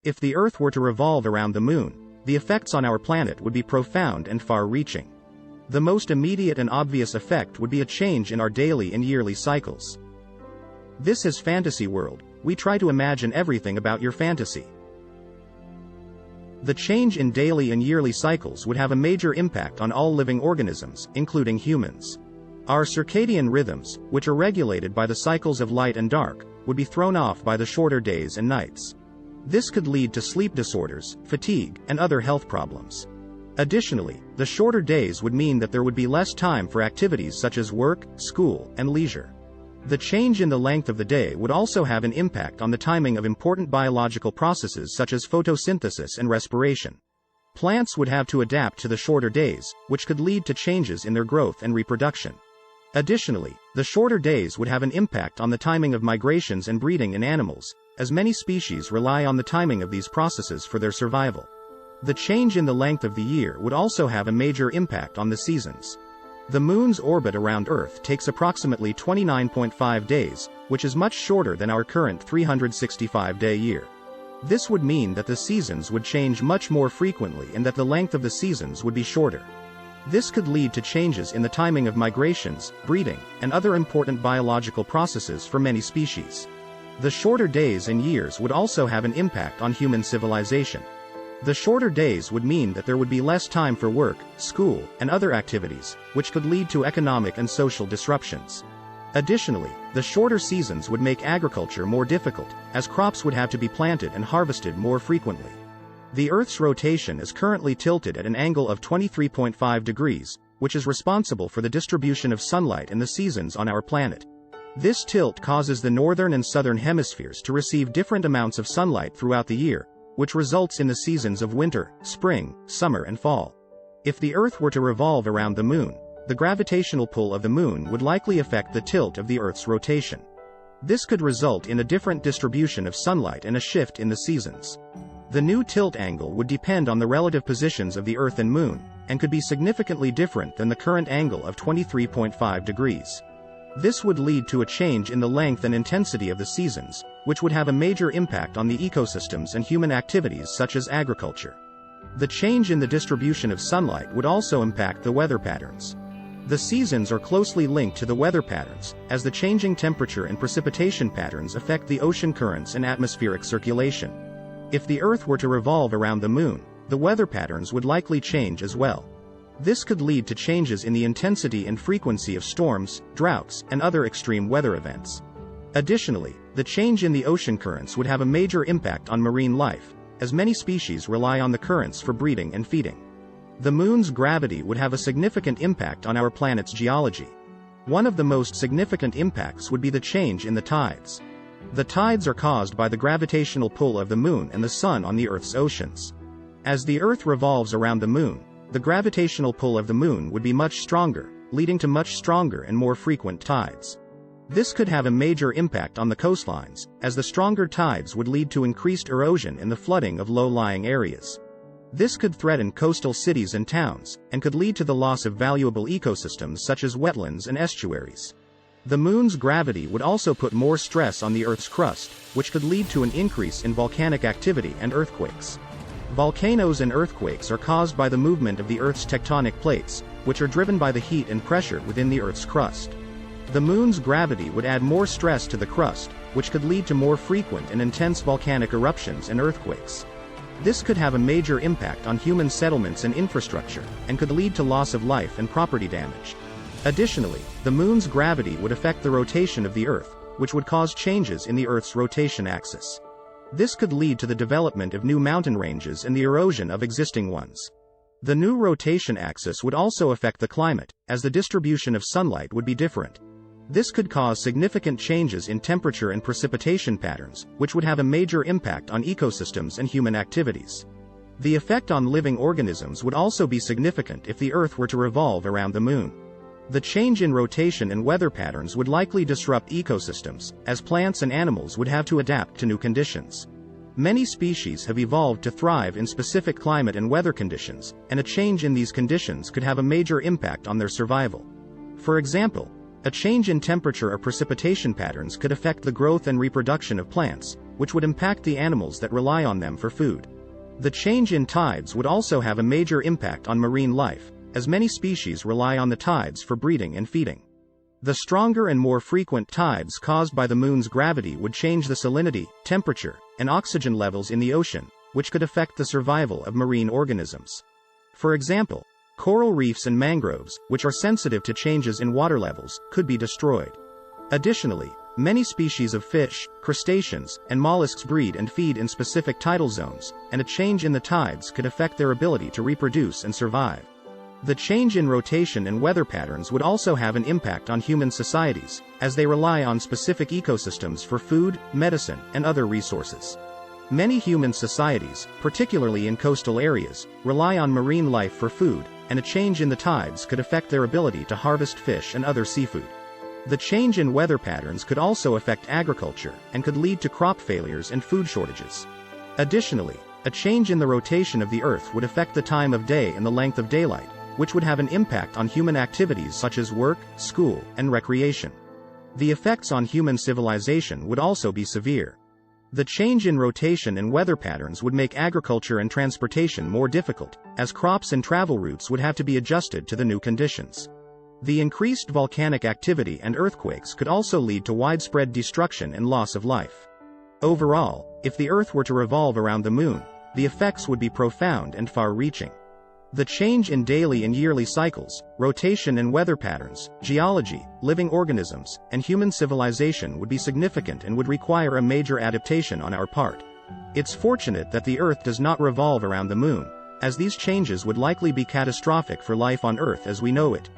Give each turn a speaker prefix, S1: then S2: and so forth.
S1: If the Earth were to revolve around the Moon, the effects on our planet would be profound and far-reaching. The most immediate and obvious effect would be a change in our daily and yearly cycles. This is Fantasy World. We try to imagine everything about your fantasy. The change in daily and yearly cycles would have a major impact on all living organisms, including humans. Our circadian rhythms, which are regulated by the cycles of light and dark, would be thrown off by the shorter days and nights. This could lead to sleep disorders, fatigue, and other health problems. Additionally, the shorter days would mean that there would be less time for activities such as work, school, and leisure. The change in the length of the day would also have an impact on the timing of important biological processes such as photosynthesis and respiration. Plants would have to adapt to the shorter days, which could lead to changes in their growth and reproduction. Additionally, the shorter days would have an impact on the timing of migrations and breeding in animals, as many species rely on the timing of these processes for their survival. The change in the length of the year would also have a major impact on the seasons. The Moon's orbit around Earth takes approximately 29.5 days, which is much shorter than our current 365-day year. This would mean that the seasons would change much more frequently and that the length of the seasons would be shorter. This could lead to changes in the timing of migrations, breeding, and other important biological processes for many species. The shorter days and years would also have an impact on human civilization. The shorter days would mean that there would be less time for work, school, and other activities, which could lead to economic and social disruptions. Additionally, the shorter seasons would make agriculture more difficult, as crops would have to be planted and harvested more frequently. The Earth's rotation is currently tilted at an angle of 23.5 degrees, which is responsible for the distribution of sunlight and the seasons on our planet. This tilt causes the northern and southern hemispheres to receive different amounts of sunlight throughout the year, which results in the seasons of winter, spring, summer and fall. If the Earth were to revolve around the Moon, the gravitational pull of the Moon would likely affect the tilt of the Earth's rotation. This could result in a different distribution of sunlight and a shift in the seasons. The new tilt angle would depend on the relative positions of the Earth and Moon, and could be significantly different than the current angle of 23.5 degrees. This would lead to a change in the length and intensity of the seasons, which would have a major impact on the ecosystems and human activities such as agriculture. The change in the distribution of sunlight would also impact the weather patterns. The seasons are closely linked to the weather patterns, as the changing temperature and precipitation patterns affect the ocean currents and atmospheric circulation. If the Earth were to revolve around the Moon, the weather patterns would likely change as well. This could lead to changes in the intensity and frequency of storms, droughts, and other extreme weather events. Additionally, the change in the ocean currents would have a major impact on marine life, as many species rely on the currents for breeding and feeding. The Moon's gravity would have a significant impact on our planet's geology. One of the most significant impacts would be the change in the tides. The tides are caused by the gravitational pull of the Moon and the Sun on the Earth's oceans. As the Earth revolves around the Moon, the gravitational pull of the Moon would be much stronger, leading to much stronger and more frequent tides. This could have a major impact on the coastlines, as the stronger tides would lead to increased erosion and the flooding of low-lying areas. This could threaten coastal cities and towns, and could lead to the loss of valuable ecosystems such as wetlands and estuaries. The Moon's gravity would also put more stress on the Earth's crust, which could lead to an increase in volcanic activity and earthquakes. Volcanoes and earthquakes are caused by the movement of the Earth's tectonic plates, which are driven by the heat and pressure within the Earth's crust. The Moon's gravity would add more stress to the crust, which could lead to more frequent and intense volcanic eruptions and earthquakes. This could have a major impact on human settlements and infrastructure, and could lead to loss of life and property damage. Additionally, the Moon's gravity would affect the rotation of the Earth, which would cause changes in the Earth's rotation axis. This could lead to the development of new mountain ranges and the erosion of existing ones. The new rotation axis would also affect the climate, as the distribution of sunlight would be different. This could cause significant changes in temperature and precipitation patterns, which would have a major impact on ecosystems and human activities. The effect on living organisms would also be significant if the Earth were to revolve around the Moon. The change in rotation and weather patterns would likely disrupt ecosystems, as plants and animals would have to adapt to new conditions. Many species have evolved to thrive in specific climate and weather conditions, and a change in these conditions could have a major impact on their survival. For example, a change in temperature or precipitation patterns could affect the growth and reproduction of plants, which would impact the animals that rely on them for food. The change in tides would also have a major impact on marine life, as many species rely on the tides for breeding and feeding. The stronger and more frequent tides caused by the moon's gravity would change the salinity, temperature, and oxygen levels in the ocean, which could affect the survival of marine organisms. For example, coral reefs and mangroves, which are sensitive to changes in water levels, could be destroyed. Additionally, many species of fish, crustaceans, and mollusks breed and feed in specific tidal zones, and a change in the tides could affect their ability to reproduce and survive. The change in rotation and weather patterns would also have an impact on human societies, as they rely on specific ecosystems for food, medicine, and other resources. Many human societies, particularly in coastal areas, rely on marine life for food, and a change in the tides could affect their ability to harvest fish and other seafood. The change in weather patterns could also affect agriculture, and could lead to crop failures and food shortages. Additionally, a change in the rotation of the Earth would affect the time of day and the length of daylight, which would have an impact on human activities such as work, school, and recreation. The effects on human civilization would also be severe. The change in rotation and weather patterns would make agriculture and transportation more difficult, as crops and travel routes would have to be adjusted to the new conditions. The increased volcanic activity and earthquakes could also lead to widespread destruction and loss of life. Overall, if the Earth were to revolve around the Moon, the effects would be profound and far-reaching. The change in daily and yearly cycles, rotation and weather patterns, geology, living organisms, and human civilization would be significant and would require a major adaptation on our part. It's fortunate that the Earth does not revolve around the Moon, as these changes would likely be catastrophic for life on Earth as we know it.